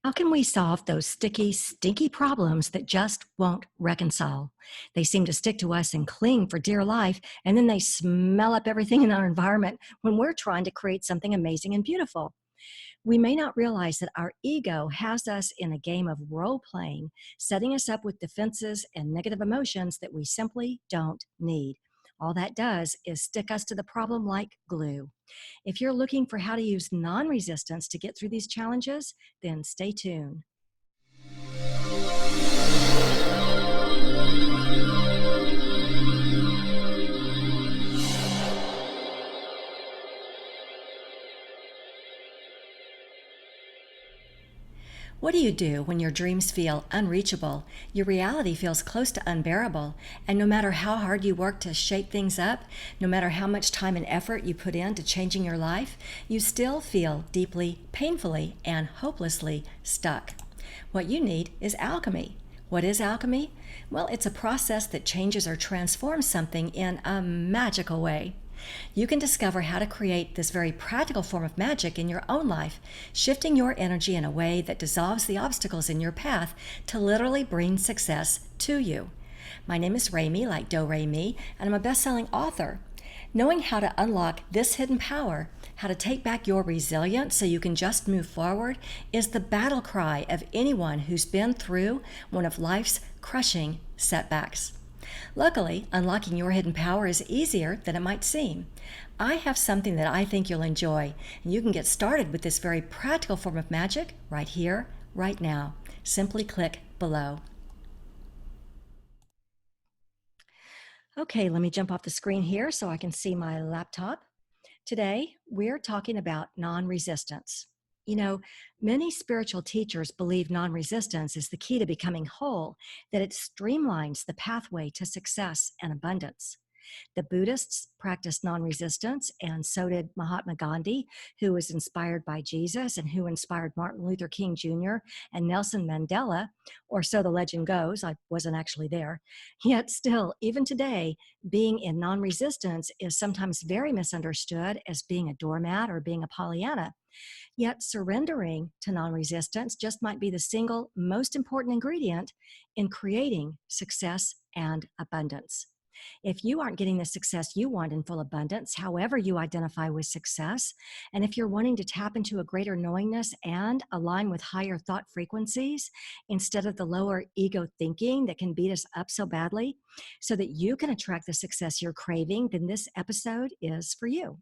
How can we solve those sticky, stinky problems that just won't reconcile? They seem to stick to us and cling for dear life, and then they smell up everything in our environment when we're trying to create something amazing and beautiful. We may not realize that our ego has us in a game of role playing, setting us up with defenses and negative emotions that we simply don't need. All that does is stick us to the problem like glue. If you're looking for how to use non resistance to get through these challenges, then stay tuned. What do you do when your dreams feel unreachable, your reality feels close to unbearable, and no matter how hard you work to shake things up, no matter how much time and effort you put into changing your life, you still feel deeply, painfully, and hopelessly stuck? What you need is alchemy. What is alchemy? Well, it's a process that changes or transforms something in a magical way. You can discover how to create this very practical form of magic in your own life, shifting your energy in a way that dissolves the obstacles in your path to literally bring success to you. My name is Remy, like Do Re Mi, and I'm a best-selling author. Knowing how to unlock this hidden power, how to take back your resilience so you can just move forward, is the battle cry of anyone who's been through one of life's crushing setbacks. Luckily, unlocking your hidden power is easier than it might seem. I have something that I think you'll enjoy, and you can get started with this very practical form of magic right here, right now. Simply click below. Okay, let me jump off the screen here so I can see my laptop. Today, we're talking about non resistance. You know, many spiritual teachers believe non resistance is the key to becoming whole, that it streamlines the pathway to success and abundance. The Buddhists practiced non resistance, and so did Mahatma Gandhi, who was inspired by Jesus and who inspired Martin Luther King Jr. and Nelson Mandela, or so the legend goes. I wasn't actually there. Yet, still, even today, being in non resistance is sometimes very misunderstood as being a doormat or being a Pollyanna. Yet, surrendering to non resistance just might be the single most important ingredient in creating success and abundance. If you aren't getting the success you want in full abundance, however you identify with success, and if you're wanting to tap into a greater knowingness and align with higher thought frequencies instead of the lower ego thinking that can beat us up so badly, so that you can attract the success you're craving, then this episode is for you.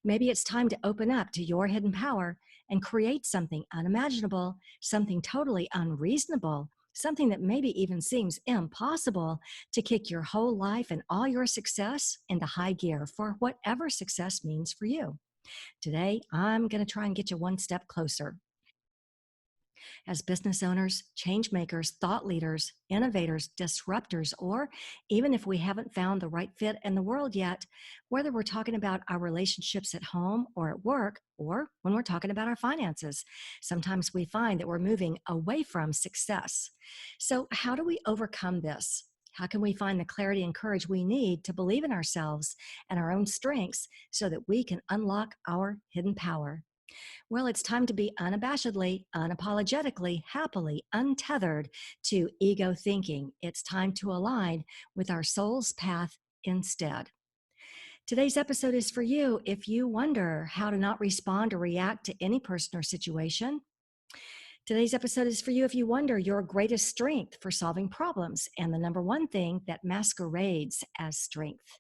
Maybe it's time to open up to your hidden power and create something unimaginable, something totally unreasonable, something that maybe even seems impossible to kick your whole life and all your success into high gear for whatever success means for you. Today, I'm going to try and get you one step closer. As business owners, change makers, thought leaders, innovators, disruptors, or even if we haven't found the right fit in the world yet, whether we're talking about our relationships at home or at work, or when we're talking about our finances, sometimes we find that we're moving away from success. So, how do we overcome this? How can we find the clarity and courage we need to believe in ourselves and our own strengths so that we can unlock our hidden power? Well, it's time to be unabashedly, unapologetically, happily untethered to ego thinking. It's time to align with our soul's path instead. Today's episode is for you if you wonder how to not respond or react to any person or situation. Today's episode is for you if you wonder your greatest strength for solving problems and the number one thing that masquerades as strength.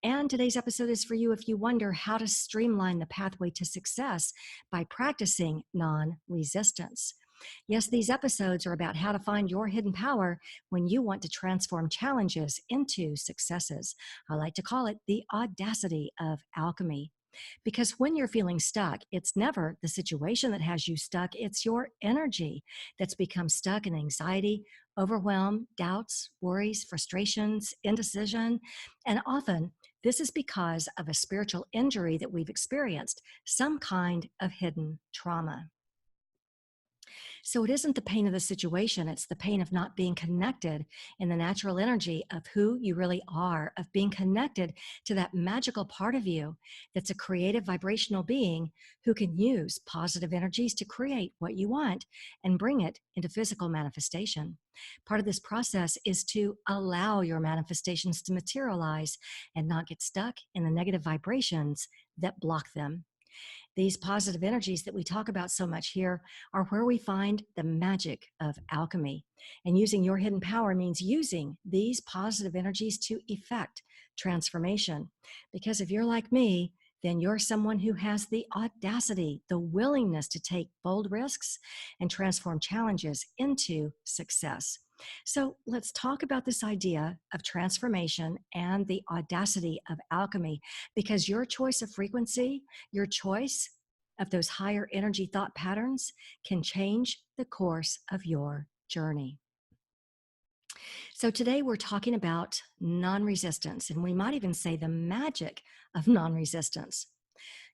And today's episode is for you if you wonder how to streamline the pathway to success by practicing non resistance. Yes, these episodes are about how to find your hidden power when you want to transform challenges into successes. I like to call it the audacity of alchemy. Because when you're feeling stuck, it's never the situation that has you stuck, it's your energy that's become stuck in anxiety, overwhelm, doubts, worries, frustrations, indecision. And often, this is because of a spiritual injury that we've experienced, some kind of hidden trauma. So it isn't the pain of the situation, it's the pain of not being connected in the natural energy of who you really are, of being connected to that magical part of you that's a creative vibrational being who can use positive energies to create what you want and bring it into physical manifestation. Part of this process is to allow your manifestations to materialize and not get stuck in the negative vibrations that block them. These positive energies that we talk about so much here are where we find the magic of alchemy. And using your hidden power means using these positive energies to effect transformation. Because if you're like me, then you're someone who has the audacity, the willingness to take bold risks and transform challenges into success. So let's talk about this idea of transformation and the audacity of alchemy, because your choice of frequency, your choice of those higher energy thought patterns can change the course of your journey. So, today we're talking about non resistance, and we might even say the magic of non resistance.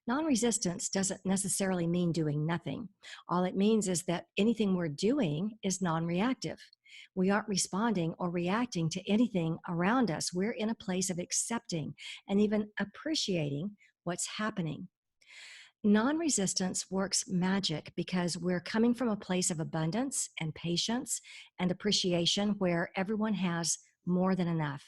Non resistance doesn't necessarily mean doing nothing. All it means is that anything we're doing is non reactive. We aren't responding or reacting to anything around us. We're in a place of accepting and even appreciating what's happening. Non resistance works magic because we're coming from a place of abundance and patience and appreciation where everyone has more than enough.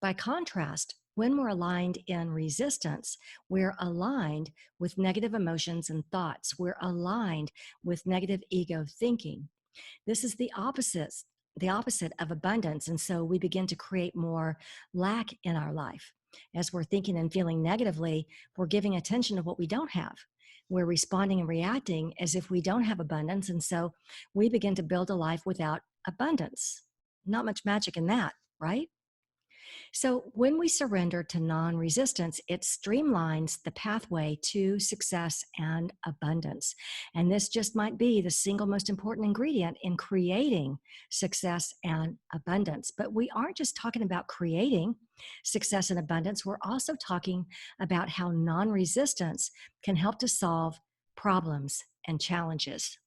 By contrast, when we're aligned in resistance, we're aligned with negative emotions and thoughts. We're aligned with negative ego thinking. This is the opposite of abundance. And so we begin to create more lack in our life. As we're thinking and feeling negatively, we're giving attention to what we don't have. We're responding and reacting as if we don't have abundance. And so we begin to build a life without abundance. Not much magic in that, right? So, when we surrender to non resistance, it streamlines the pathway to success and abundance. And this just might be the single most important ingredient in creating success and abundance. But we aren't just talking about creating success and abundance, we're also talking about how non resistance can help to solve problems and challenges.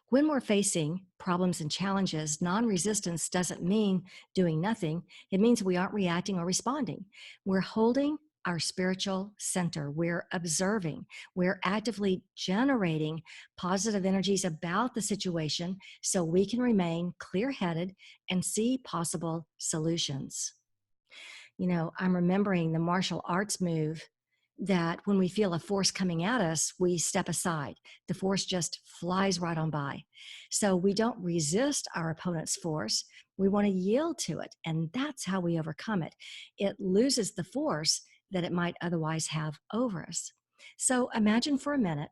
When we're facing problems and challenges, non resistance doesn't mean doing nothing. It means we aren't reacting or responding. We're holding our spiritual center. We're observing. We're actively generating positive energies about the situation so we can remain clear headed and see possible solutions. I'm remembering the martial arts move that when we feel a force coming at us, we step aside. The force just flies right on by. So we don't resist our opponent's force. We want to yield to it. And that's how we overcome it. It loses the force that it might otherwise have over us. So imagine for a minute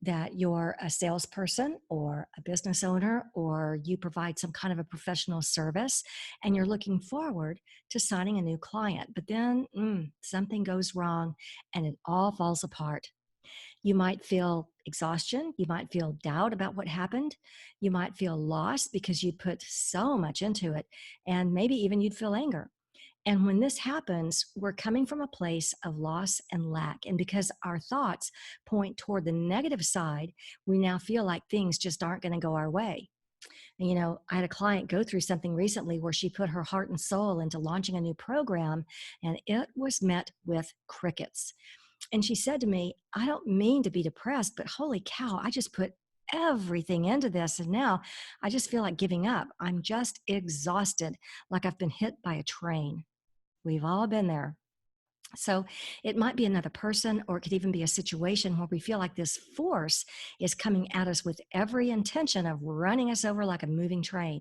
that you're a salesperson or a business owner, or you provide some kind of a professional service, and you're looking forward to signing a new client. But then something goes wrong and it all falls apart. You might feel exhaustion. You might feel doubt about what happened. You might feel lost because you put so much into it. And maybe even you'd feel anger. And when this happens, we're coming from a place of loss and lack. And because our thoughts point toward the negative side, we now feel like things just aren't going to go our way. And, I had a client go through something recently where she put her heart and soul into launching a new program, and it was met with crickets. And she said to me, I don't mean to be depressed, but holy cow, I just put everything into this. And now I just feel like giving up. I'm just exhausted, like I've been hit by a train. We've all been there. So it might be another person, or it could even be a situation where we feel like this force is coming at us with every intention of running us over like a moving train.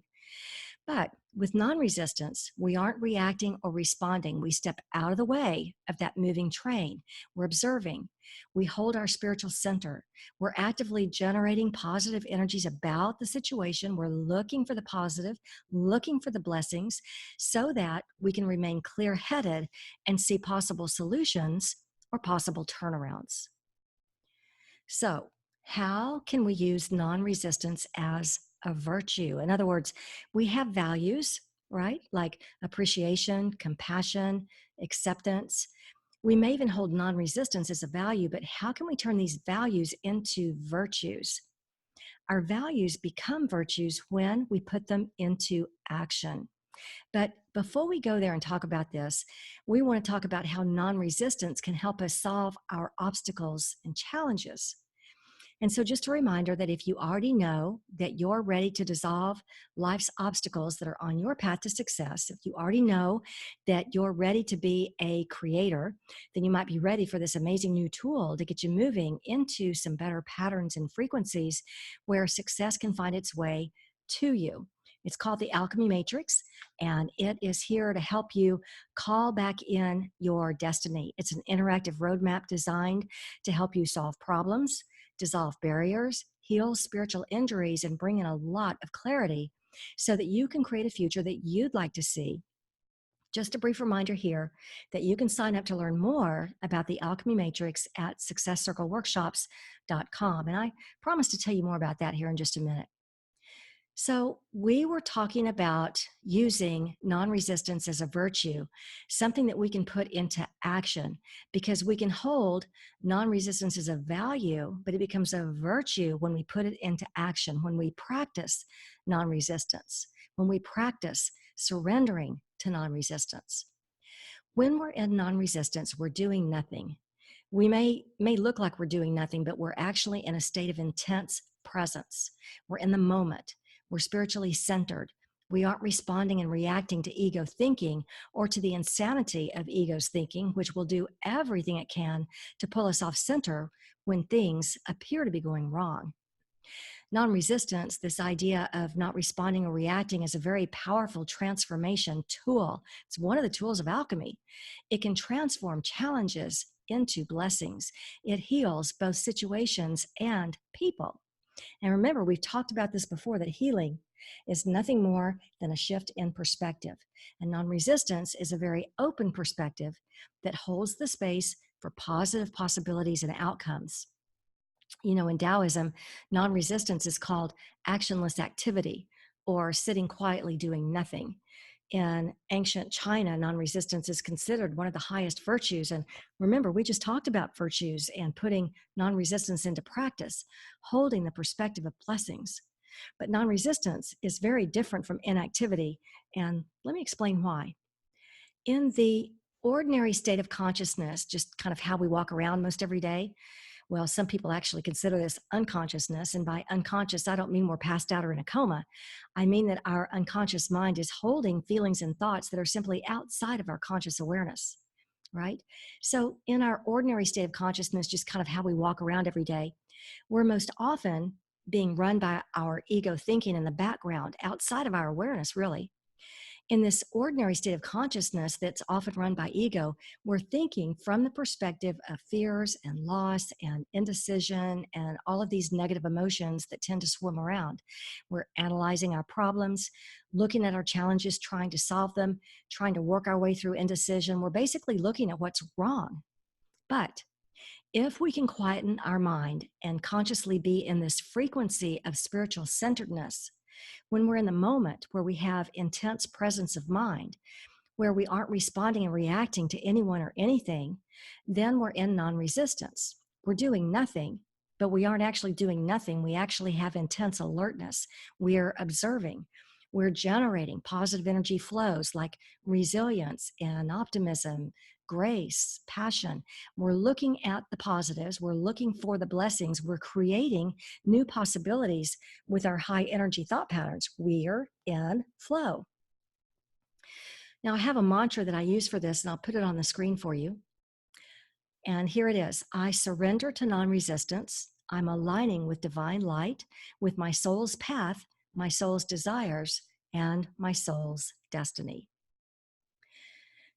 But with non resistance, we aren't reacting or responding. We step out of the way of that moving train. We're observing. We hold our spiritual center. We're actively generating positive energies about the situation. We're looking for the positive, looking for the blessings, so that we can remain clear headed and see possible solutions or possible turnarounds. So, how can we use non resistance as a virtue? In other words, we have values, right? Like appreciation, compassion, acceptance. We may even hold non-resistance as a value, but how can we turn these values into virtues? Our values become virtues when we put them into action. But before we go there and talk about this, we want to talk about how non-resistance can help us solve our obstacles and challenges. And so, just a reminder that if you already know that you're ready to dissolve life's obstacles that are on your path to success, if you already know that you're ready to be a creator, then you might be ready for this amazing new tool to get you moving into some better patterns and frequencies where success can find its way to you. It's called the Alchemy Matrix, and it is here to help you call back in your destiny. It's an interactive roadmap designed to help you solve problems, dissolve barriers, heal spiritual injuries, and bring in a lot of clarity so that you can create a future that you'd like to see. Just a brief reminder here that you can sign up to learn more about the Alchemy Matrix at successcircleworkshops.com. And I promise to tell you more about that here in just a minute. So, we were talking about using non resistance as a virtue, something that we can put into action, because we can hold non resistance as a value, but it becomes a virtue when we put it into action, when we practice non resistance, when we practice surrendering to non resistance. When we're in non resistance, we're doing nothing. We may look like we're doing nothing, but we're actually in a state of intense presence. We're in the moment. We're spiritually centered. We aren't responding and reacting to ego thinking or to the insanity of ego's thinking, which will do everything it can to pull us off center when things appear to be going wrong. Non-resistance, this idea of not responding or reacting, is a very powerful transformation tool. It's one of the tools of alchemy. It can transform challenges into blessings. It heals both situations and people. And remember, we've talked about this before, that healing is nothing more than a shift in perspective. And non-resistance is a very open perspective that holds the space for positive possibilities and outcomes. You know, in Taoism, non-resistance is called actionless activity, or sitting quietly doing nothing. In ancient China, non-resistance is considered one of the highest virtues. And remember, we just talked about virtues and putting non-resistance into practice, holding the perspective of blessings. But non-resistance is very different from inactivity. And let me explain why. In the ordinary state of consciousness, just kind of how we walk around most every day, well, some people actually consider this unconsciousness. And by unconscious, I don't mean we're passed out or in a coma. I mean that our unconscious mind is holding feelings and thoughts that are simply outside of our conscious awareness, right? So in our ordinary state of consciousness, just kind of how we walk around every day, we're most often being run by our ego thinking in the background, outside of our awareness, really. In this ordinary state of consciousness that's often run by ego, we're thinking from the perspective of fears and loss and indecision and all of these negative emotions that tend to swim around. We're analyzing our problems, looking at our challenges, trying to solve them, trying to work our way through indecision. We're basically looking at what's wrong. But if we can quieten our mind and consciously be in this frequency of spiritual centeredness, when we're in the moment where we have intense presence of mind, where we aren't responding and reacting to anyone or anything, then we're in non-resistance. We're doing nothing, but we aren't actually doing nothing. We actually have intense alertness. We're observing. We're generating positive energy flows like resilience and optimism, grace, passion. We're looking at the positives. We're looking for the blessings. We're creating new possibilities with our high energy thought patterns. We're in flow. Now, I have a mantra that I use for this, and I'll put it on the screen for you. And here it is. I surrender to non-resistance. I'm aligning with divine light, with my soul's path, my soul's desires, and my soul's destiny.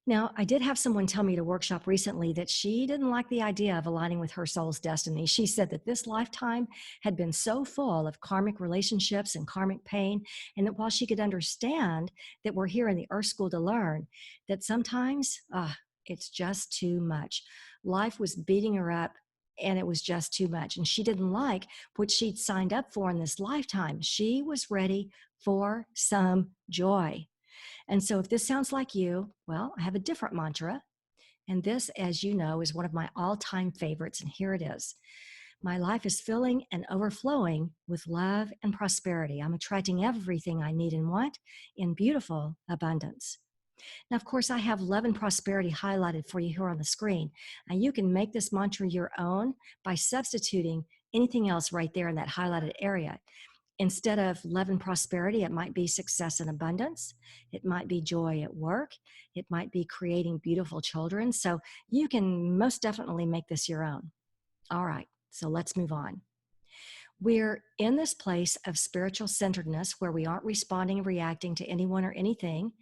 Now, I did have someone tell me at a workshop recently that she didn't like the idea of aligning with her soul's destiny. She said that this lifetime had been so full of karmic relationships and karmic pain, and that while she could understand that we're here in the Earth School to learn, that sometimes it's just too much. Life was beating her up, and it was just too much. And she didn't like what she'd signed up for in this lifetime. She was ready for some joy. And so if this sounds like you, well, I have a different mantra, And this, as you know, is one of my all-time favorites, and here it is. My life is filling and overflowing with love and prosperity. I'm attracting everything I need and want in beautiful abundance. Now, of course, I have love and prosperity highlighted for you here on the screen. And you can make this mantra your own by substituting anything else right there in that highlighted area. Instead of love and prosperity, it might be success and abundance. It might be joy at work. It might be creating beautiful children. So you can most definitely make this your own. All right, so let's move on. We're in this place of spiritual centeredness where we aren't responding and reacting to anyone or anything,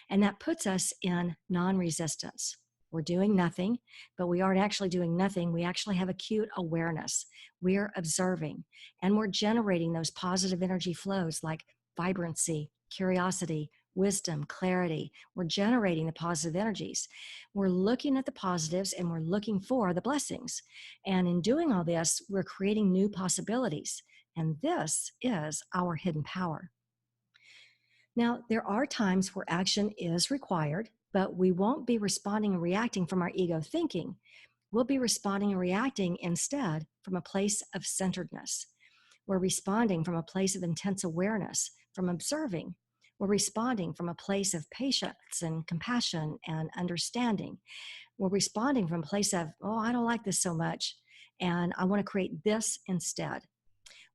and that puts us in non-resistance. We're doing nothing, but we aren't actually doing nothing. We actually have acute awareness. We're observing, and we're generating those positive energy flows like vibrancy, curiosity, wisdom, clarity. We're generating the positive energies. We're looking at the positives and we're looking for the blessings. And in doing all this, we're creating new possibilities. And this is our hidden power. Now, there are times where action is required, but we won't be responding and reacting from our ego thinking. We'll be responding and reacting instead from a place of centeredness. We're responding from a place of intense awareness, from observing. We're responding from a place of patience and compassion and understanding. We're responding from a place of, oh, I don't like this so much, and I want to create this instead.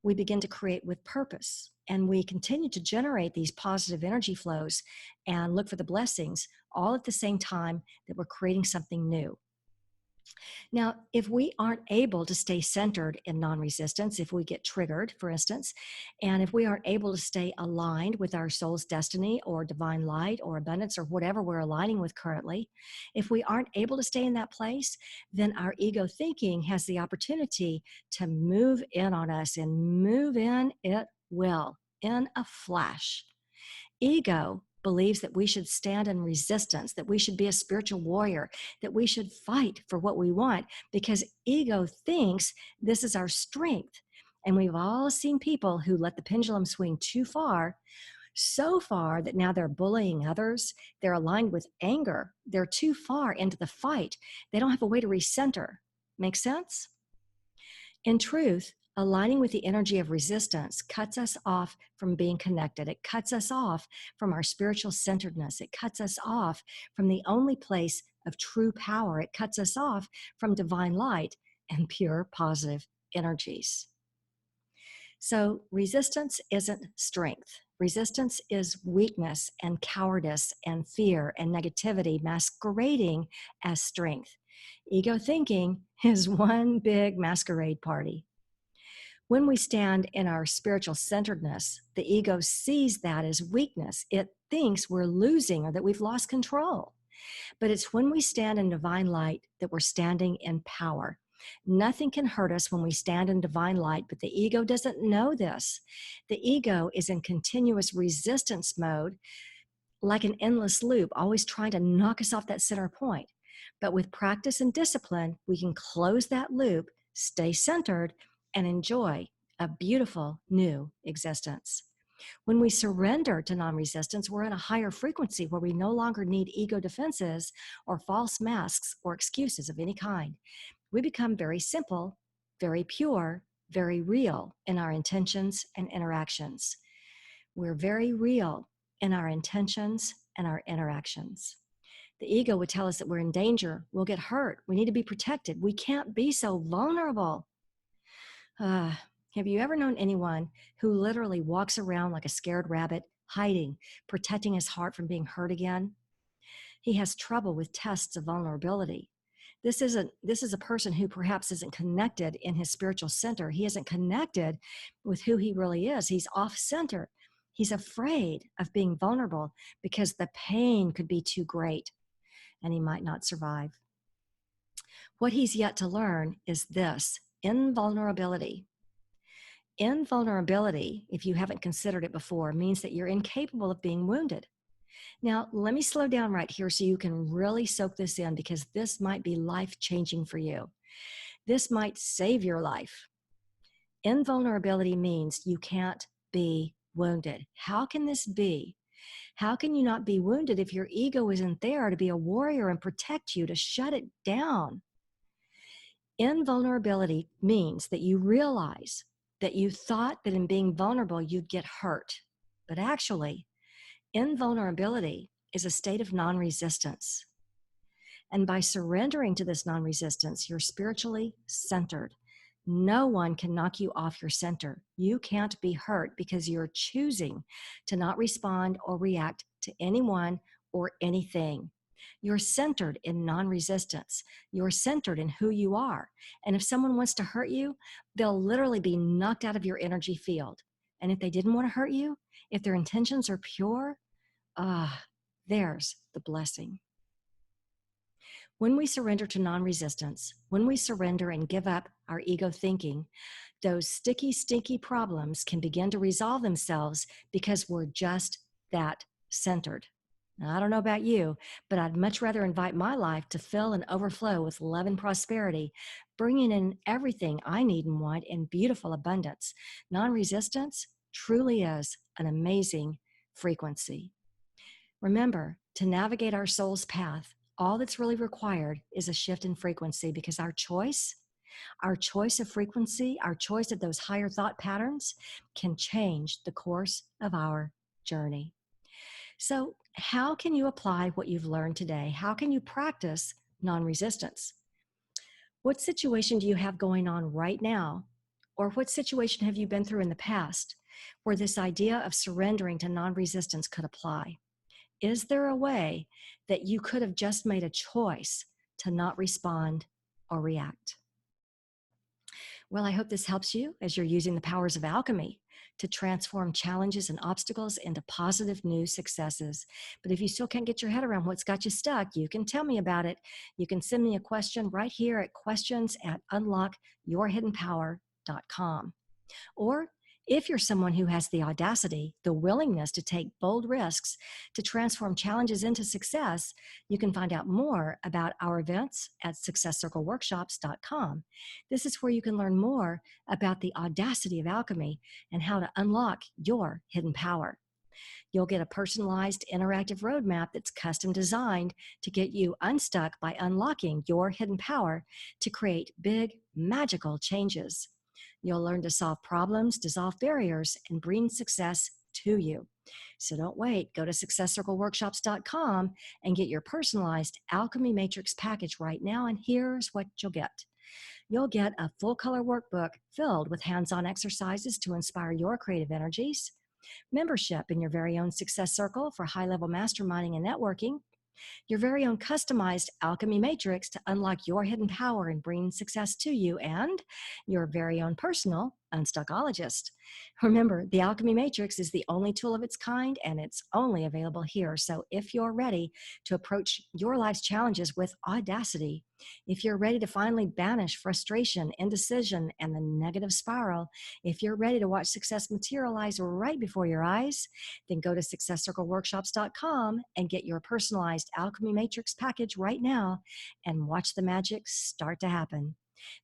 We begin to create with purpose, and we continue to generate these positive energy flows and look for the blessings all at the same time that we're creating something new. Now, if we aren't able to stay centered in non-resistance, if we get triggered, for instance, and if we aren't able to stay aligned with our soul's destiny or divine light or abundance or whatever we're aligning with currently, if we aren't able to stay in that place, then our ego thinking has the opportunity to move in on us, and move in it will, in a flash. Ego believes that we should stand in resistance, that we should be a spiritual warrior, that we should fight for what we want, because ego thinks this is our strength. And we've all seen people who let the pendulum swing too far, so far that now they're bullying others. They're aligned with anger. They're too far into the fight. They don't have a way to recenter. Make sense? In truth, aligning with the energy of resistance cuts us off from being connected. It cuts us off from our spiritual centeredness. It cuts us off from the only place of true power. It cuts us off from divine light and pure positive energies. So resistance isn't strength. Resistance is weakness and cowardice and fear and negativity masquerading as strength. Ego thinking is one big masquerade party. When we stand in our spiritual centeredness, the ego sees that as weakness. It thinks we're losing or that we've lost control. But it's when we stand in divine light that we're standing in power. Nothing can hurt us when we stand in divine light, but the ego doesn't know this. The ego is in continuous resistance mode, like an endless loop, always trying to knock us off that center point. But with practice and discipline, we can close that loop, stay centered, and enjoy a beautiful new existence. When we surrender to non-resistance, we're in a higher frequency where we no longer need ego defenses or false masks or excuses of any kind. We become very simple, very pure, very real in our intentions and interactions. We're very real in our intentions and our interactions. The ego would tell us that we're in danger, we'll get hurt, we need to be protected, we can't be so vulnerable. Have you ever known anyone who literally walks around like a scared rabbit, hiding, protecting his heart from being hurt again? He has trouble with tests of vulnerability. This is a person who perhaps isn't connected in his spiritual center. He isn't connected with who he really is. He's off-center. He's afraid of being vulnerable because the pain could be too great and he might not survive. What he's yet to learn is this: invulnerability. Invulnerability, if you haven't considered it before, means that you're incapable of being wounded. Now, let me slow down right here so you can really soak this in, because this might be life-changing for you. This might save your life. Invulnerability means you can't be wounded. How can this be? How can you not be wounded if your ego isn't there to be a warrior and protect you, to shut it down? Invulnerability means that you realize that you thought that in being vulnerable you'd get hurt. But actually, invulnerability is a state of non resistance. And by surrendering to this non resistance, you're spiritually centered. No one can knock you off your center. You can't be hurt because you're choosing to not respond or react to anyone or anything. You're centered in non resistance. You're centered in who you are. And if someone wants to hurt you, they'll literally be knocked out of your energy field. And if they didn't want to hurt you, if their intentions are pure, there's the blessing. When we surrender to non-resistance, when we surrender and give up our ego thinking, those sticky, stinky problems can begin to resolve themselves because we're just that centered. Now, I don't know about you, but I'd much rather invite my life to fill and overflow with love and prosperity, bringing in everything I need and want in beautiful abundance. Non-resistance truly is an amazing frequency. Remember, to navigate our soul's path, all that's really required is a shift in frequency, because our choice of frequency, our choice of those higher thought patterns can change the course of our journey. So, how can you apply what you've learned today? How can you practice non-resistance? What situation do you have going on right now? Or what situation have you been through in the past where this idea of surrendering to non-resistance could apply? Is there a way that you could have just made a choice to not respond or react? Well, I hope this helps you as you're using the powers of alchemy to transform challenges and obstacles into positive new successes. But if you still can't get your head around what's got you stuck, you can tell me about it. You can send me a question right here at questions@unlockyourhiddenpower.com. Or if you're someone who has the audacity, the willingness to take bold risks to transform challenges into success, you can find out more about our events at successcircleworkshops.com. This is where you can learn more about the audacity of alchemy and how to unlock your hidden power. You'll get a personalized interactive roadmap that's custom designed to get you unstuck by unlocking your hidden power to create big, magical changes. You'll learn to solve problems, dissolve barriers, and bring success to you. So don't wait. Go to successcircleworkshops.com and get your personalized Alchemy Matrix package right now, and here's what you'll get. You'll get a full-color workbook filled with hands-on exercises to inspire your creative energies, membership in your very own Success Circle for high-level masterminding and networking, your very own customized alchemy matrix to unlock your hidden power and bring success to you, and your very own personal unstuckologist. Remember, the alchemy matrix is the only tool of its kind, and it's only available here. So if you're ready to approach your life's challenges with audacity, if you're ready to finally banish frustration, indecision, and the negative spiral, if you're ready to watch success materialize right before your eyes, then go to successcircleworkshops.com and get your personalized alchemy matrix package right now and watch the magic start to happen.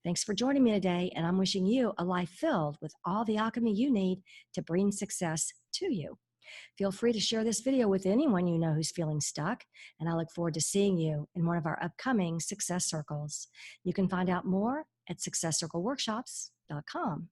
Thanks for joining me today, and I'm wishing you a life filled with all the alchemy you need to bring success to you. Feel free to share this video with anyone you know who's feeling stuck, and I look forward to seeing you in one of our upcoming Success Circles. You can find out more at successcircleworkshops.com.